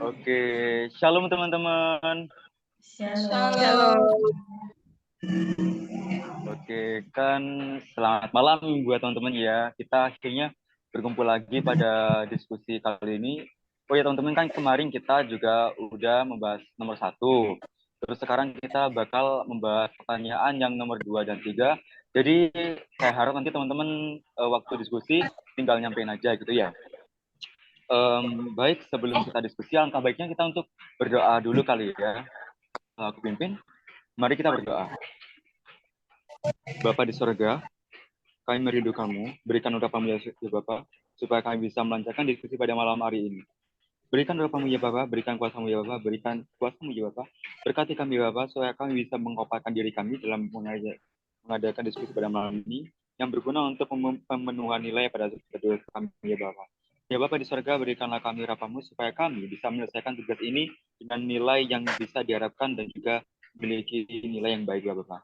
Oke, shalom teman-teman. Shalom. Oke, kan selamat malam buat teman-teman ya. Kita akhirnya berkumpul lagi pada diskusi kali ini. Oh ya teman-teman, kan kemarin kita juga udah membahas nomor 1. Terus sekarang kita bakal membahas pertanyaan yang nomor 2 dan 3. Jadi saya harap nanti teman-teman waktu diskusi tinggal nyampein aja gitu ya. Baik, sebelum kita diskusi, alangkah baiknya kita untuk berdoa dulu kali ya. Aku pimpin, mari kita berdoa. Bapa di sorga, kami merindu kamu, berikan urapan ya Bapa, supaya kami bisa melancarkan diskusi pada malam hari ini. Berikan urapan ya Bapa, berikan kuasa-Mu ya Bapa, berikan kuasa-Mu ya Bapa. Berkati kami Bapa, supaya kami bisa mengkoparkan diri kami dalam mengadakan diskusi pada malam ini, yang berguna untuk pemenuhan nilai pada kedua kami ya Bapa. Ya Bapa di surga, berikanlah kami urapan-Mu supaya kami bisa menyelesaikan tugas ini dengan nilai yang bisa diharapkan dan juga memiliki nilai yang baik ya Bapa.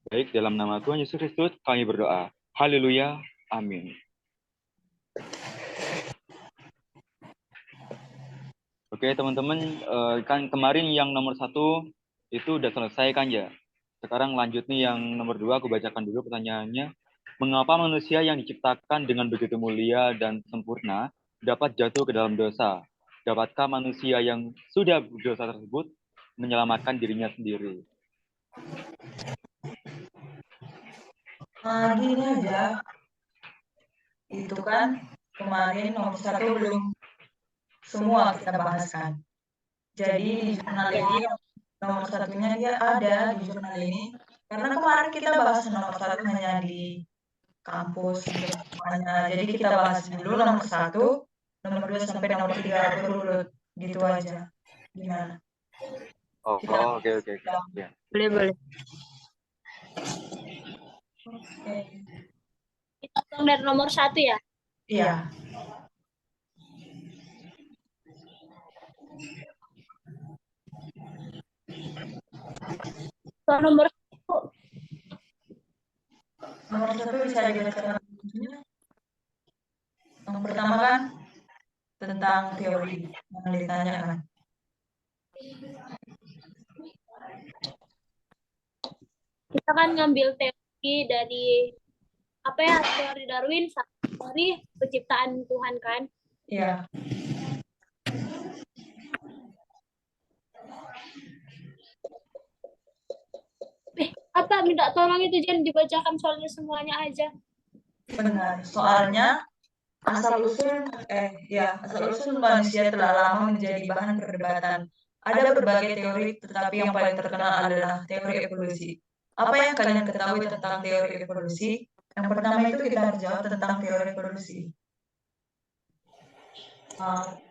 Baik, dalam nama Tuhan Yesus Kristus kami berdoa. Haleluya. Amin. Oke, teman-teman, kan kemarin yang nomor 1 itu udah selesai kan ya. Sekarang lanjut nih yang nomor 2, aku bacakan dulu pertanyaannya. Mengapa manusia yang diciptakan dengan begitu mulia dan sempurna dapat jatuh ke dalam dosa? Dapatkah manusia yang sudah berdosa tersebut menyelamatkan dirinya sendiri? Gini aja, itu kan kemarin nomor 1 belum semua kita bahaskan. Jadi di jurnal ini nomor 1-nya dia ada di jurnal ini. Karena kemarin kita bahas nomor 1 hanya di kampus untuk semuanya. Jadi kita bahas dulu nomor 1, nomor 2 sampai nomor 3 berurut gitu aja. Gimana? Oh, oke. Ya. Boleh. Oke. Kita dari nomor 1 ya? Iya. Nomor 1 bisa dibacakan. Yang pertama kan tentang teori yang ditanyakan. kita kan ngambil teori dari teori Darwin, teori penciptaan Tuhan kan? Iya. Minta tolong itu jangan dibacakan soalnya semuanya aja. Benar. Soalnya asal usul manusia telah lama menjadi bahan perdebatan. Ada berbagai teori, tetapi yang paling terkenal adalah teori evolusi. Apa yang kalian ketahui tentang teori evolusi? Yang pertama itu kita harus jawab tentang teori evolusi.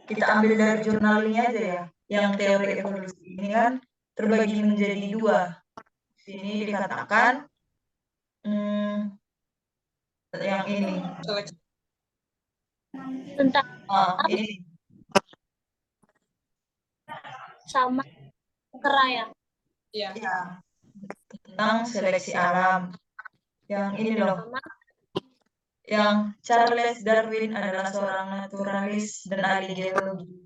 Kita ambil dari jurnal ini aja ya. Yang teori evolusi ini kan terbagi menjadi 2. Sini dikatakan yang ini. Tentang ini sama keraya. ya. Tentang seleksi alam. Yang ini loh. Yang Charles Darwin adalah seorang naturalis dan ahli geologi.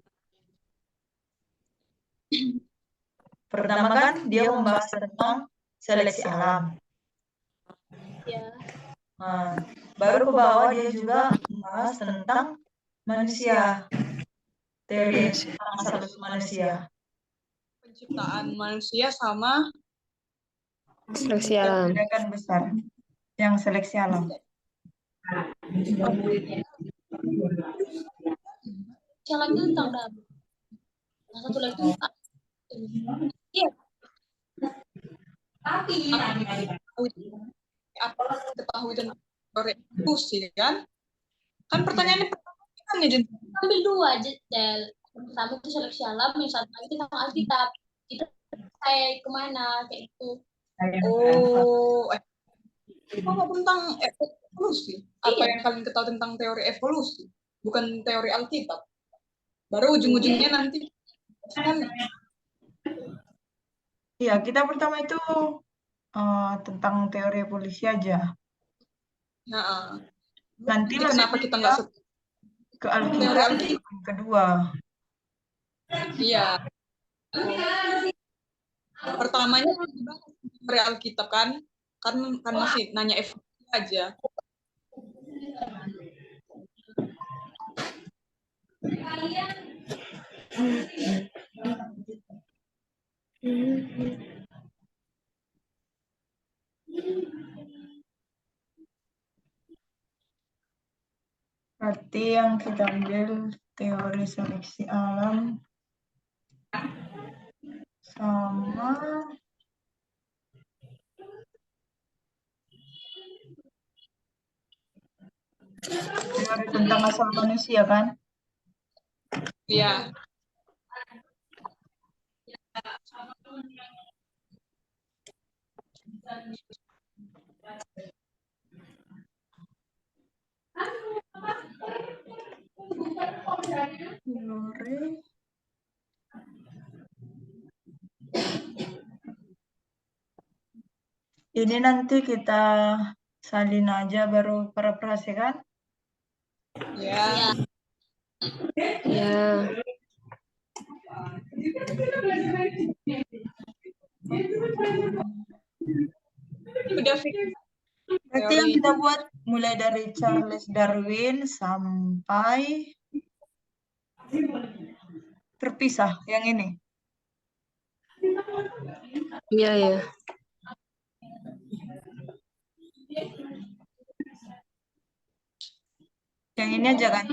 Pertama kan dia membahas tentang seleksi alam. Ya. Baru ke bawah dia juga membahas tentang manusia. Teori asal-usul manusia. Penciptaan manusia sama seleksi alam. Tindakan besar yang seleksi alam. Yang lagi tentang Darwin. Satu lagi tentang iya. Tapi apa ketahui tentang teori evolusi kan? Kan pertanyaannya kan ya ambil 2 aja, Del. Yang pertama itu seleksi alam, yang satu lagi tentang Alkitab. Kita kayak kemana kayak itu. Kalau tentang evolusi, apa yang kalian ketahui tentang teori evolusi, bukan teori Alkitab. Baru ujung-ujungnya nanti kan. Iya, kita pertama itu tentang teori evolusi aja. Nanti kenapa kita nggak ke Alkitab kedua. Iya. Pertamanya dibahas teori Alkitab kan masih nanya evolusi aja. Berarti yang kita ambil teori seleksi alam sama teori tentang asal manusia kan? Iya. Teori ini nanti kita salin aja baru parafrasekan. Ya. Ya. Udah fix. Berarti yang kita buat mulai dari Charles Darwin sampai terpisah yang ini. Iya, ya. Yang ini aja kan?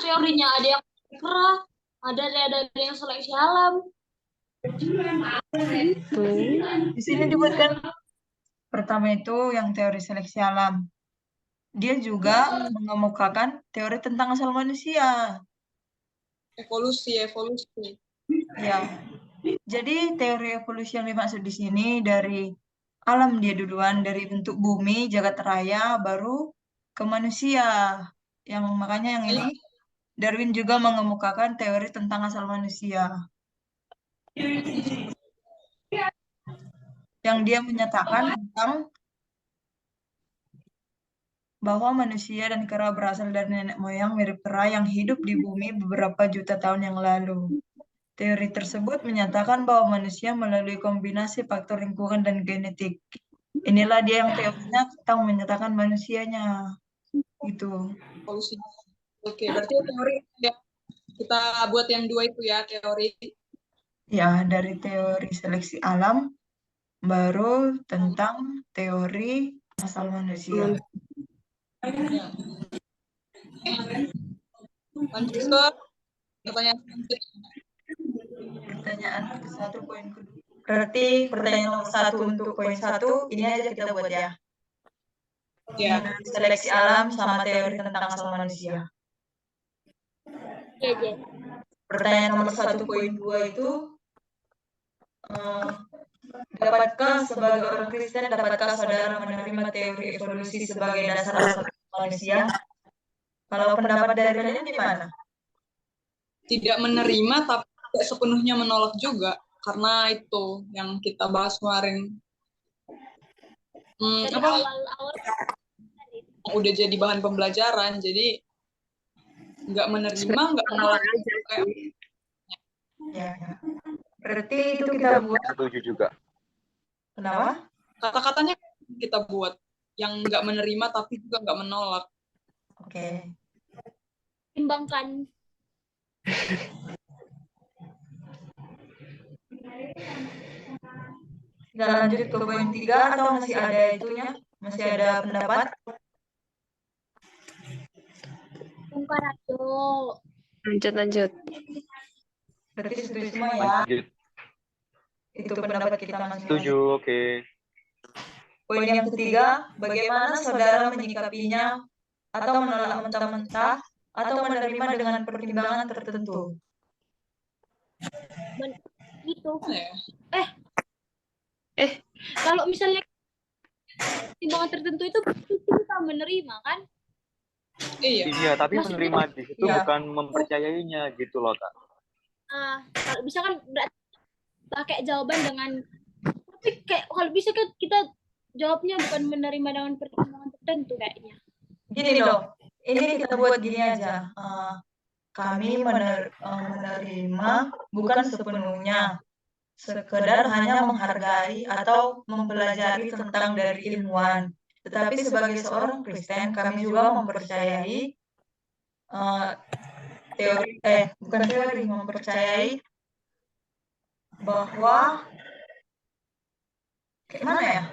Teorinya ada yang kerah, ada yang seleksi alam. Di sini dibuatkan pertama itu yang teori seleksi alam. Dia juga mengemukakan teori tentang asal manusia. Evolusi. Ya. Jadi teori evolusi yang dimaksud di sini dari alam dia duluan, dari bentuk bumi, jagat raya, baru ke manusia. Yang makanya yang ini Darwin juga mengemukakan teori tentang asal manusia. Yang dia menyatakan tentang bahwa manusia dan kera berasal dari nenek moyang mirip kera yang hidup di bumi beberapa juta tahun yang lalu. Teori tersebut menyatakan bahwa manusia melalui kombinasi faktor lingkungan dan genetik. Inilah dia yang teorinya tentang menyatakan manusianya. Gitu. Evolusi. Oke, berarti teori ya. Kita buat yang dua itu ya, teori. Ya, dari teori seleksi alam, baru tentang teori asal manusia. Lanjut ke pertanyaan selanjutnya. Pertanyaan ke satu poin kedua. Berarti pertanyaan nomor 1 untuk poin 1, ini aja kita buat ya. Ya. Seleksi alam sama teori tentang asal manusia. Ya. Pertanyaan nomor 1 poin 2 itu, dapatkah sebagai orang Kristen, dapatkah saudara menerima teori evolusi sebagai dasar asal manusia? Kalau pendapat dari kalian gimana? Tidak menerima, tapi tidak sepenuhnya menolak juga. Karena itu yang kita bahas kemarin. Dari Apa? awal-awal Udah jadi bahan pembelajaran, jadi nggak menerima, nggak menolak. Ya. Berarti itu kita buat. Setuju juga. Kenapa? Kata-katanya kita buat yang nggak menerima tapi juga nggak menolak. Oke. timbangkan. Kita lanjut ke poin 3 atau masih ada itunya? Masih ada pendapat? Bongkar aja. Lanjut. Berarti setuju semua ya? Lanjut. Itu pendapat kita masing-masing. Setuju, oke. Poin yang ketiga, bagaimana saudara menyikapinya atau menolak mentah-mentah atau menerima dengan pertimbangan tertentu? Gitu. Ya. Kalau misalnya pertimbangan tertentu itu kita menerima kan? Iya. Tapi Maksudnya- menerima di situ Iya. bukan mempercayainya gitu loh, Kak. Kalau bisa kan berarti pakai jawaban dengan tapi kayak kalau bisa kan kita jawabnya bukan menerima dengan pertimbangan tertentu kayaknya. Gini dong, ini kita buat gini aja. Kami menerima bukan sepenuhnya, sekedar hanya menghargai atau mempelajari tentang dari ilmuwan. Tetapi sebagai seorang Kristen, kami juga mempercayai mempercayai bahwa gimana ya?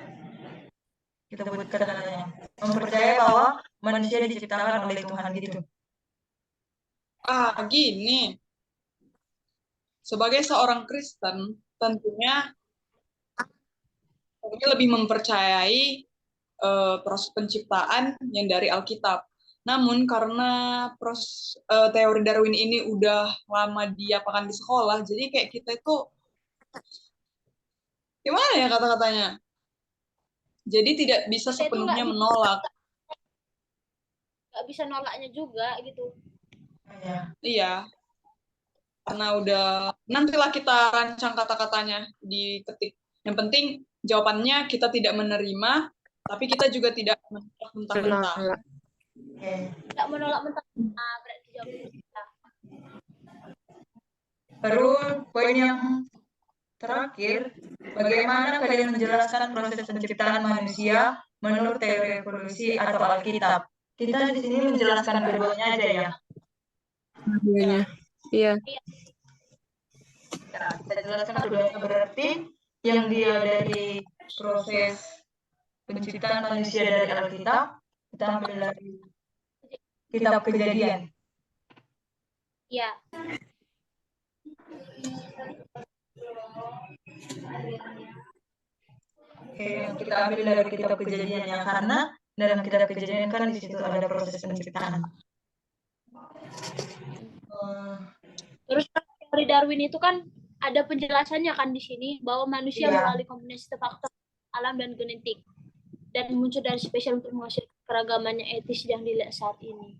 Kita buat kata-katanya. Mempercayai bahwa manusia diciptakan oleh Tuhan gitu. Gini. Sebagai seorang Kristen, tentunya lebih mempercayai proses penciptaan yang dari Alkitab. Namun karena teori Darwin ini udah lama diapakan di sekolah, jadi kayak kita itu gimana ya kata-katanya? Jadi tidak bisa Kita itu sepenuhnya nggak menolak. nggak bisa nolaknya juga gitu. Iya. Karena udah nantilah kita rancang kata-katanya diketik. Yang penting jawabannya kita tidak menerima, tapi kita juga tidak menolak mentah-mentah. Tidak menolak mentah-mentah berarti jawabannya kita. Baru poin yang terakhir, bagaimana kalian menjelaskan proses penciptaan manusia menurut teori evolusi atau Alkitab? Kita di sini menjelaskan keduanya aja ya. Iya. Ya, kita jelaskan keduanya berarti yang dia dari proses penciptaan manusia dari Alkitab, kita ambil dari kitab Kejadian. Iya. Yang kita ambil dari kitab Kejadian ya, karena dalam kitab Kejadian kan di situ ada proses penciptaan. Terus teori Darwin itu kan ada penjelasannya kan di sini bahwa manusia melalui kombinasi faktor alam dan genetik dan muncul dari spesies untuk menghasilkan keragamannya etis yang dilihat saat ini.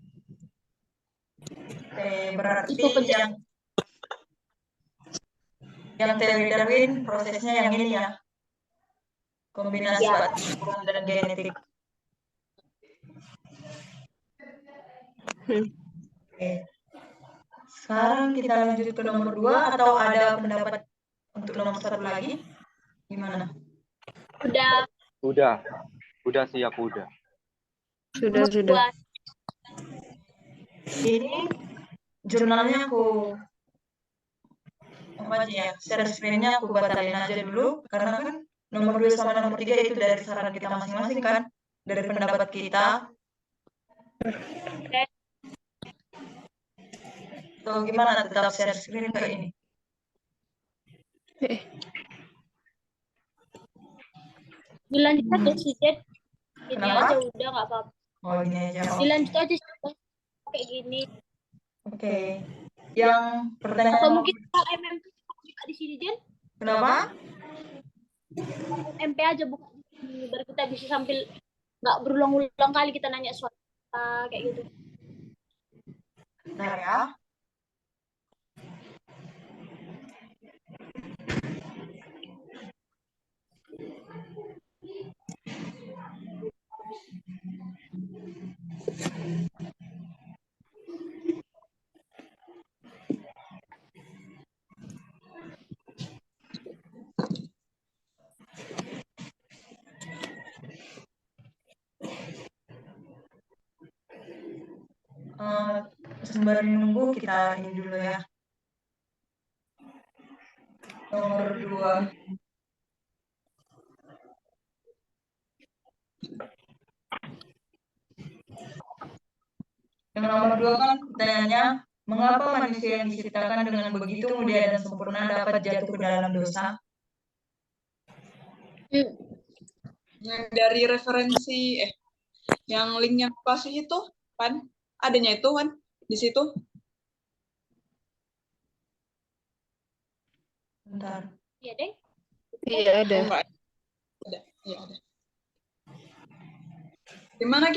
Berarti itu yang teori Darwin prosesnya yang ini ya, kombinasi faktor dan genetik. Sekarang kita lanjut ke nomor 2 atau ada pendapat untuk nomor 1 lagi? Gimana? Udah sih aku udah. Sudah. Ini jurnalnya aku apa aja ya, share screen-nya aku batalin aja dulu karena kan nomor 2 sama nomor 3 itu dari saran kita masing-masing kan, dari pendapat kita. So, gimana tetap share screen ke ini? Dilanjut aja sih, Jet. Ini Kenapa? aja udah nggak apa-apa. Oh, ini aja. Dilanjut aja sih, kayak gini. Oke. Yang pertanyaan atau mungkin MMP buka di sini, Jen? Kenapa? MP aja buka di sini, biar kita bisa sambil nggak berulang-ulang kali kita nanya soal kayak gitu. Bentar ya. Sembari nunggu kita ini dulu ya. Nomor 2. Yang nomor 2 kan pertanyaannya, mengapa manusia yang diciptakan dengan begitu mulia dan sempurna dapat jatuh ke dalam dosa? Dari referensi yang linknya kasih itu kan adanya itu kan di situ. Bentar. Iya, Deng. Iya ada. Ada. Iya ada. Gimana?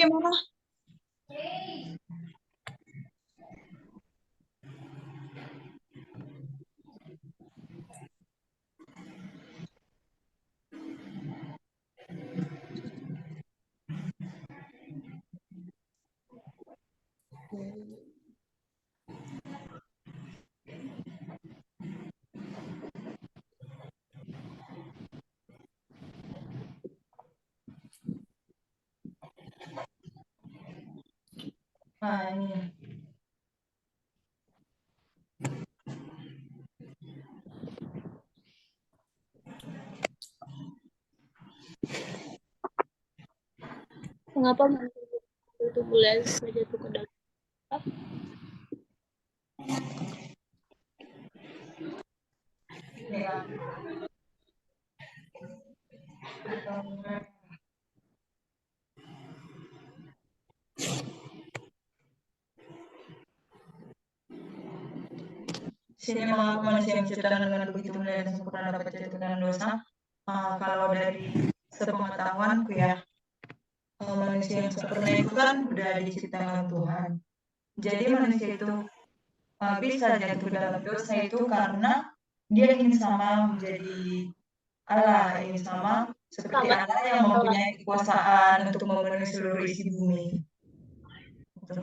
Nah, ini. Mengapa manusia itu mulai saja tuh ke dalam? Ya. Sini memang manusia yang diciptakan dengan begitu mulia dan sempurna dapat jatuhkan dosa. Kalau dari sepengetahuanku ya, manusia yang sempurna itu kan udah diciptakan Tuhan. Jadi manusia itu bisa jatuh ke dalam dosa itu karena dia ingin sama menjadi Allah, ingin sama seperti Allah yang mempunyai kekuasaan untuk memenuhi seluruh isi bumi.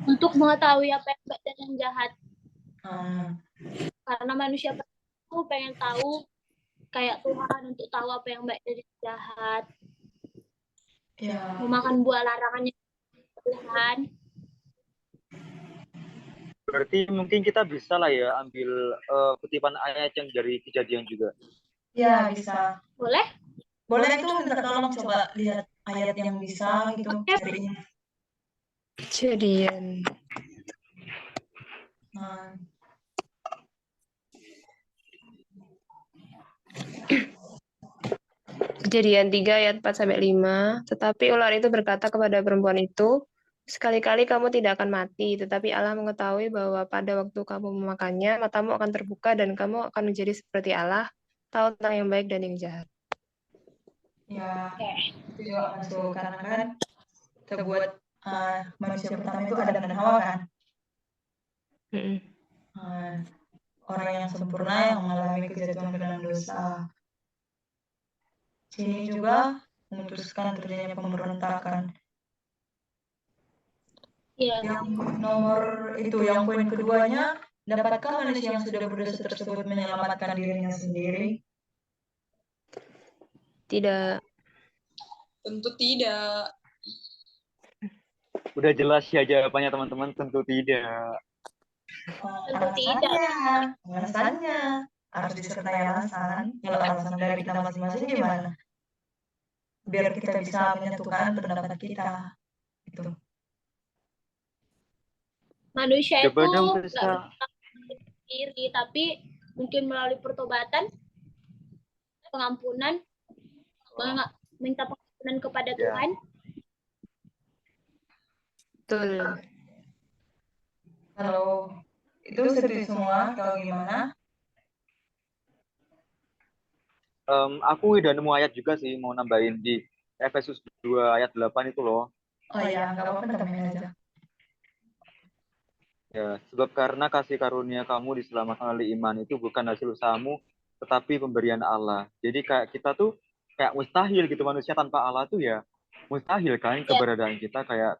Untuk mengetahui apa yang baik dan yang jahat. Karena manusia itu pengen tahu kayak Tuhan, untuk tahu apa yang baik dan yang jahat. Ya. Memakan buah larangannya Tuhan. Berarti mungkin kita bisa lah ya ambil kutipan ayat yang dari Kejadian juga. Ya, bisa. Boleh? Boleh itu minta tolong coba lihat ayat yang bisa gitu. Oke. Kejadian. Kejadian 3 ayat 4-5. Tetapi ular itu berkata kepada perempuan itu, sekali-kali kamu tidak akan mati, tetapi Allah mengetahui bahwa pada waktu kamu memakannya, matamu akan terbuka dan kamu akan menjadi seperti Allah, tahu tentang yang baik dan yang jahat. Ya, itu juga masuk karena kan terbuat manusia pertama itu Adam dan Hawa kan. Orang yang sempurna yang mengalami kejatuhan ke dalam dosa. Sini juga memutuskan terjadinya pemberontakan. Ya. Yang nomor itu, yang poin keduanya, dapatkah manusia yang sudah berdosa tersebut menyelamatkan dirinya sendiri? Tidak. Tentu tidak. Udah jelas ya jawabannya teman-teman, tentu tidak. Alasannya harus disertai alasan. Kalau alasan dari kita masing-masing gimana? Biar kita bisa menyatukan pendapat kita. Itu. Manusia Coba itu dong, nggak bisa sendiri, tapi mungkin melalui pertobatan, pengampunan, minta pengampunan kepada Tuhan. Betul. Kalau itu setuju semua, kalau gimana? Aku udah nemu ayat juga sih, mau nambahin di Efesus 2 ayat 8 itu loh. Oh iya, nggak apa-apa, tambahin aja. Ya, sebab karena kasih karunia kamu diselamatkan oleh iman itu bukan hasil usahamu, tetapi pemberian Allah. Jadi kayak kita tuh kayak mustahil gitu, manusia tanpa Allah tuh ya mustahil kan keberadaan kita, kayak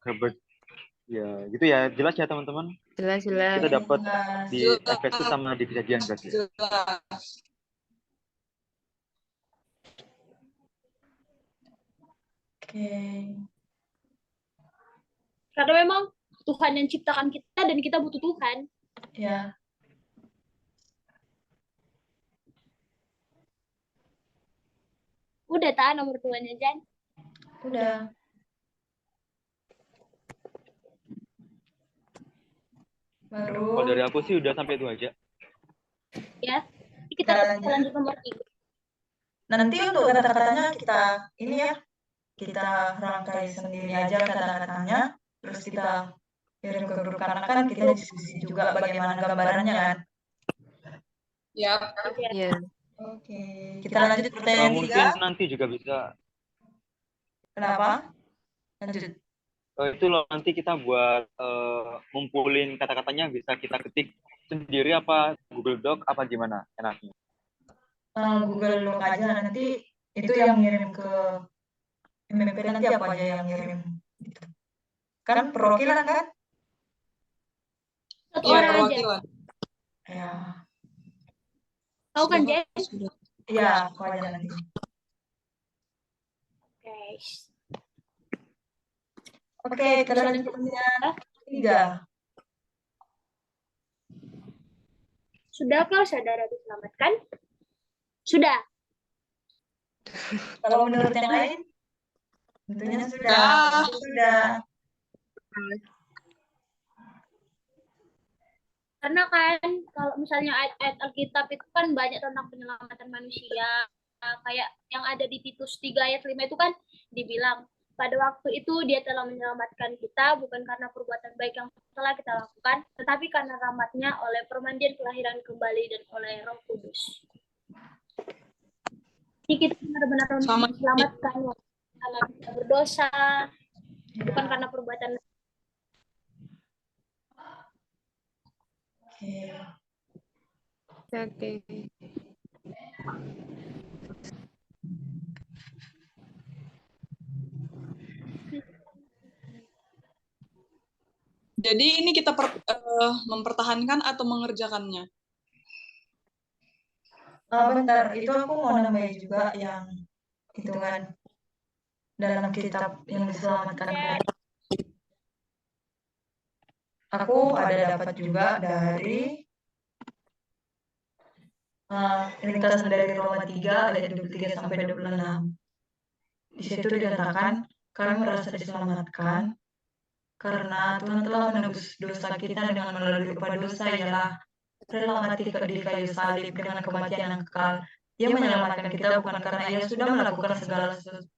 ya gitu ya, jelas ya teman-teman. Jelas. Kita dapat di Efesus sama di Kejadian berarti. Jelas. Oke. Karena memang Tuhan yang ciptakan kita dan kita butuh Tuhan. Ya. Udah tahan nomor 2-nya, Jan? Udah. Baru. Kalau dari aku sih udah sampai itu aja. Ya. Kita lanjut nomor 3. Nanti untuk kata-katanya kita ini ya, kita rangkai sendiri aja kata-katanya, terus kita kirim ke grup karena kan kita diskusi juga bagaimana gambarannya kan. Ya. Iya. Oke. Kita lanjut pertanyaan 3. Mungkin nanti juga bisa. Kenapa? Lanjut. Itu loh, nanti kita buat ngumpulin kata-katanya, bisa kita ketik sendiri apa Google Doc apa gimana enaknya? Google Doc aja, nanti itu yang ngirim ke MMP, nanti apa aja yang ngirim gitu. Kan perwakilan kan? Satu Iya, orang aja. perwakilan. Ya. Tahu kan, Sudah, Jess? sudah. Iya, aku aja nanti. Guys. Oke, kelanjutannya 3. Sudahkah saudara diselamatkan? Sudah. Kalau menurut yang lain, tentunya sudah. Ya. Sudah. Karena kan kalau misalnya ayat-ayat Alkitab itu kan banyak tentang penyelamatan manusia. Kayak yang ada di Titus 3 ayat 5 itu kan dibilang pada waktu itu dia telah menyelamatkan kita bukan karena perbuatan baik yang telah kita lakukan, tetapi karena rahmat-Nya oleh permandian kelahiran kembali dan oleh Roh Kudus. Jadi kita benar-benar diselamatkan karena kita berdosa, bukan karena perbuatan. Oke. Oke. Jadi ini kita mempertahankan atau mengerjakannya? Bentar, itu aku mau nambahin juga yang hitungan dalam kitab yang diselamatkan. Aku ada dapat juga dari ringkasan dari Roma 3 ayat 23 sampai 26. Di situ dikatakan, kami merasa diselamatkan karena Tuhan telah menebus dosa kita dengan melalui upah dosa ialah rela mati di kayu salib dengan kematian yang kekal. Dia menyelamatkan kita bukan karena ia sudah melakukan segala sesuatu,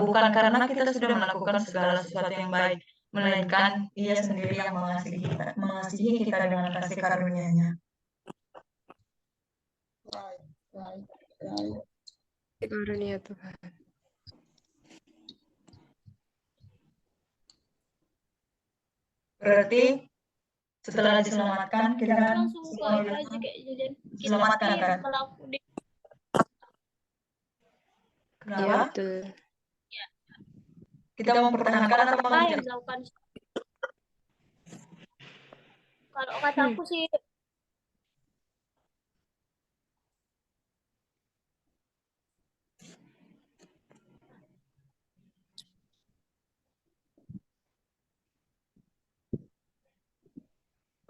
bukan karena kita sudah melakukan segala sesuatu yang baik, melainkan ia sendiri yang mengasihi kita dengan kasih karunia-Nya. Karunia Tuhan. Berarti setelah diselamatkan kita kan Langsung ke itu aja kayak jadian kita diselamatkan kan? Iya, Kenapa? betul. Kita mempertahankan atau apa yang mengerjakan? dilakukan. Kalau kata aku sih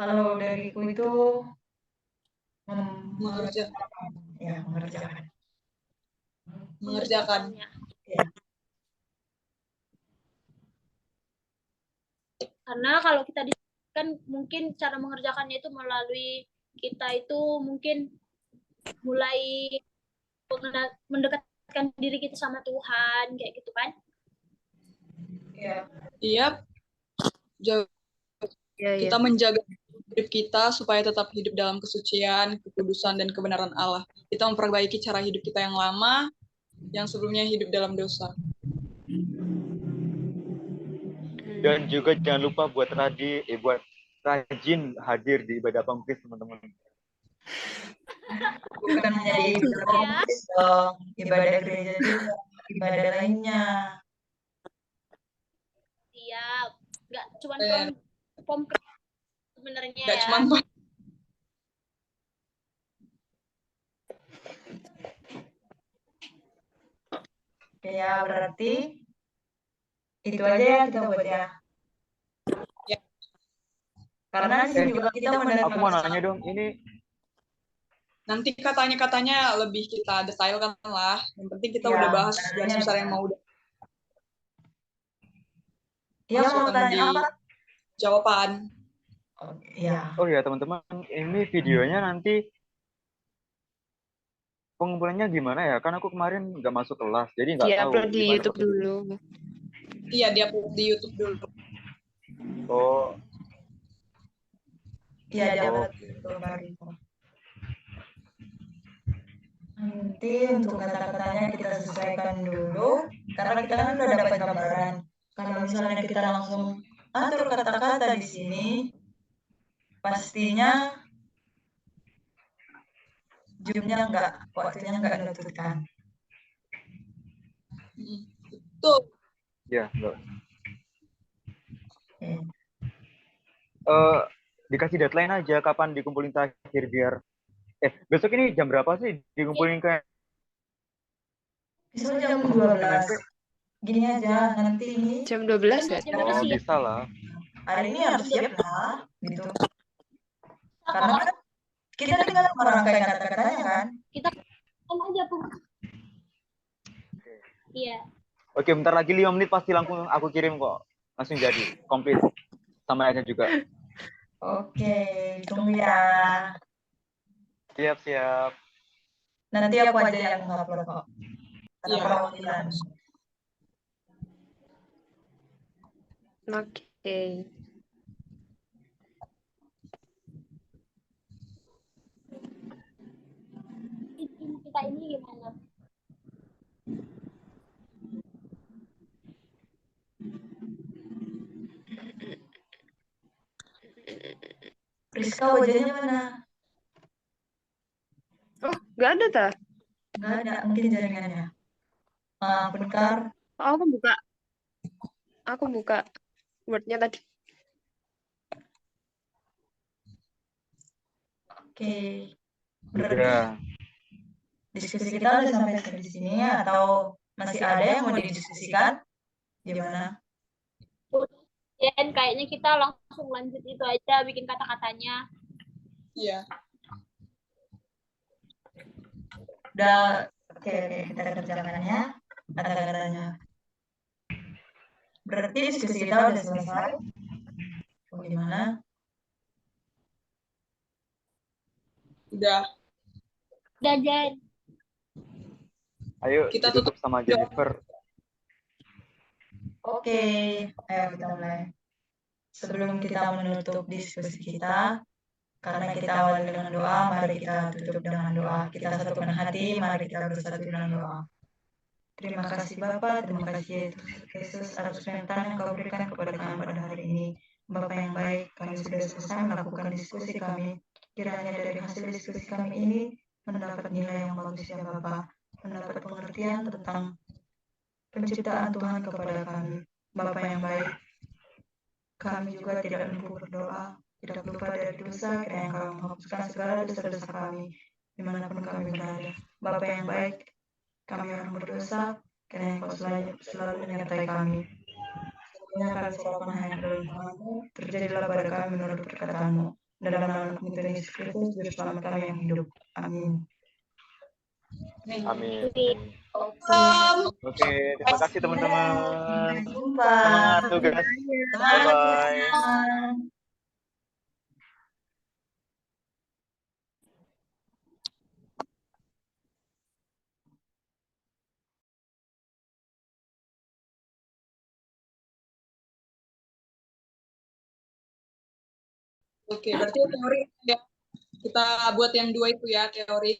Kalau dariku itu Mengerjakan. ya mengerjakan. Mengerjakan. Ya. Karena kalau kita kan mungkin cara mengerjakannya itu melalui kita itu mungkin mulai mendekatkan diri kita sama Tuhan kayak gitu kan. Iya. Kita menjaga hidup kita supaya tetap hidup dalam kesucian, kekudusan, dan kebenaran Allah. Kita memperbaiki cara hidup kita yang lama, yang sebelumnya hidup dalam dosa. Dan juga jangan lupa buat rajin hadir di ibadah pengkis, teman-teman. Bukan hanya di ibadah pengkis dong, ibadah gereja juga, ibadah lainnya. Siap. Nggak cuma pom sebenarnya Nggak ya. cuma Ya, berarti itu aja ya kita buat ya. Karena di sini juga kita menerima. Aku mau nanya dong, ini nanti katanya lebih kita detailkan lah. Yang penting kita udah bahas garis besar yang mau udah. Iya, mau tanya apa? Jawaban. Ya. Oh ya teman-teman, ini videonya nanti pengumpulannya gimana ya? Kan aku kemarin nggak masuk kelas, jadi nggak tahu. Di-upload di YouTube dulu. Iya, di-upload di YouTube dulu. Oh. Iya, di-upload di YouTube baru. Nanti untuk kata-katanya kita sesuaikan dulu, karena kita kan udah dapat gambaran. Kalau misalnya kita langsung atur kata-kata di sini, pastinya waktunya nggak menentukan. Tuh. Ya, enggak. dikasih deadline aja kapan dikumpulin terakhir biar besok ini jam berapa sih dikumpulin ke Besok jam 12. MMP? Gini aja, nanti ini Jam 12 ya? Jam 12 Oh, siap. bisa lah. hari ini harus siap lah, gitu. Karena kan kita tinggal merangkai kata-katanya kan. Kita kan aja pun. Iya. Oke, bentar lagi 5 menit pasti langsung aku kirim kok. Langsung jadi, komplit. Sama aja juga. Oke, tunggu ya. Siap. Nanti aku aja yang upload kok. Karena Iya. perwakilan. Oke. Tim kita ini gimana? Rizka wajahnya mana? Oh, nggak ada ta? Nggak ada, mungkin jaringannya. Bentar. Oh, aku buka Word-nya tadi. Oke. Berarti Udah. diskusi kita udah sampai di sini atau masih ada yang mau didiskusikan? Gimana? Dan kayaknya kita langsung lanjut itu aja bikin kata-katanya. Iya. Udah, oke, kita kerjakan ya kata-katanya. Berarti diskusi kita udah selesai. Bagaimana? Udah. Udah, Jen. Ayo Kita ditutup sama Jennifer. Oke, ayo kita mulai. Sebelum kita menutup diskusi kita, karena kita awali dengan doa, mari kita tutup dengan doa. Kita satukan hati, mari kita bersatu dengan doa. Terima kasih Bapa, terima kasih Yesus atas perintah yang kau berikan kepada kami pada hari ini. Bapa yang baik, kami sudah selesai melakukan diskusi kami. Kiranya dari hasil diskusi kami ini mendapat nilai yang bagus ya Bapa, mendapat pengertian tentang penciptaan Tuhan kepada kami. Bapa yang baik, kami juga tidak lupa berdoa, tidak lupa dari dosa, kiranya kau menghapuskan segala dosa-dosa kami, dimanapun kami berada. Bapa yang baik, kami orang berdosa, kiranya kau selalu menyertai kami. Semuanya kami serahkan hanya ke dalam tangan-Mu, terjadilah pada kami menurut perkataan-Mu. Dalam nama Tuhan Yesus Kristus, Juru Selamat kami yang hidup. Amin. Amin. Oke, Terima kasih teman-teman. Sampai jumpa. Semangat tugas. Semangat, Bye-bye. teman-teman. Oke, berarti teori ya. Kita buat yang 2 itu ya, teori.